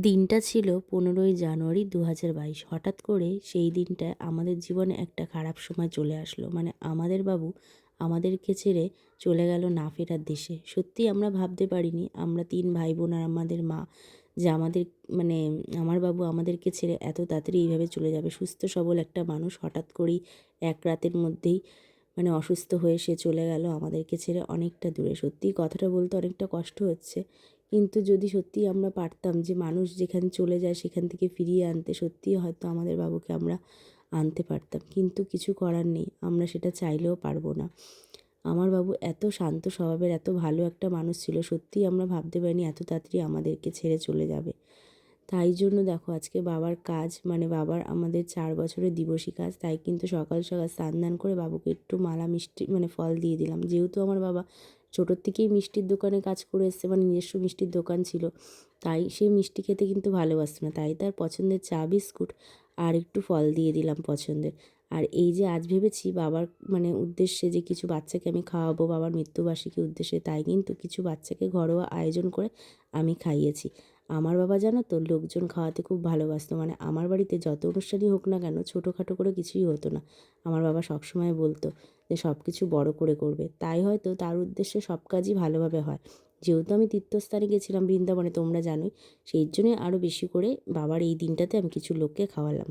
দিনটা ছিল 15ই জানুয়ারি 2022। হঠাৎ করে সেই দিনটায় আমাদের জীবনে একটা খারাপ সময় চলে আসলো। মানে আমাদের বাবু আমাদেরকে ছেড়ে চলে গেল না ফেরার দেশে। সত্যিই আমরা ভাবতে পারিনি, আমরা 3 ভাই বোন আর আমাদের মা, যে আমাদের মানে আমার বাবু আমাদেরকে ছেড়ে এত তাড়াতাড়ি এইভাবে চলে যাবে। সুস্থ সবল একটা মানুষ হঠাৎ করেই এক রাতের মধ্যেই মানে অসুস্থ হয়ে সে চলে গেল আমাদেরকে ছেড়ে অনেকটা দূরে। সত্যিই কথাটা বলতে অনেকটা কষ্ট হচ্ছে। কিন্তু যদি সত্যিই আমরা পারতাম যে মানুষ যেখানে চলে যায় সেখান থেকে ফিরিয়ে আনতে, সত্যিই হয়তো আমাদের বাবুকে আমরা আনতে পারতাম। কিন্তু কিছু করার নেই, আমরা সেটা চাইলেও পারবো না। আমার বাবু এত শান্ত স্বভাবের, এত ভালো একটা মানুষ ছিল, সত্যিই আমরা ভাবতে পারিনি এত তাড়াতাড়ি আমাদেরকে ছেড়ে চলে যাবে। তাই জন্য দেখো আজকে বাবার কাজ, মানে বাবার আমাদের 4 বছরের দিবসী কাজ, তাই কিন্তু সকাল সকাল স্নান দান করে বাবুকে একটু মালা মিষ্টি মানে ফল দিয়ে দিলাম। যেহেতু আমার বাবা ছোটোর থেকেই মিষ্টির দোকানে কাজ করে এসছে, মানে নিজস্ব মিষ্টির দোকান ছিল, তাই সে মিষ্টি খেতে কিন্তু ভালোবাসত না। তাই তার পছন্দের চা বিস্কুট আর একটু ফল দিয়ে দিলাম পছন্দের। আর এই যে আজ ভেবেছি বাবার মানে উদ্দেশ্যে যে কিছু বাচ্চাকে আমি খাওয়াবো বাবার মৃত্যুবার্ষিকীর উদ্দেশ্যে, তাই কিন্তু কিছু বাচ্চাকে ঘরোয়া আয়োজন করে আমি খাইয়েছি। আমার বাবা জানো তো লোকজন খাওয়াতে খুব ভালোবাসতো। মানে আমার বাড়িতে যত অনুষ্ঠানই হোক না কেন, ছোটোখাটো করে কিছুই হতো না। আমার বাবা সবসময় বলতো যে সব কিছু বড় করে করবে। তাই হয়তো তার উদ্দেশ্যে সব কাজই ভালোভাবে হয়। যেহেতু আমি তীর্থস্থানে গেছিলাম বৃন্দাবনে, তোমরা জানোই, সেই জন্যই আরও বেশি করে বাবার এই দিনটাতে আমি কিছু লোককে খাওয়ালাম।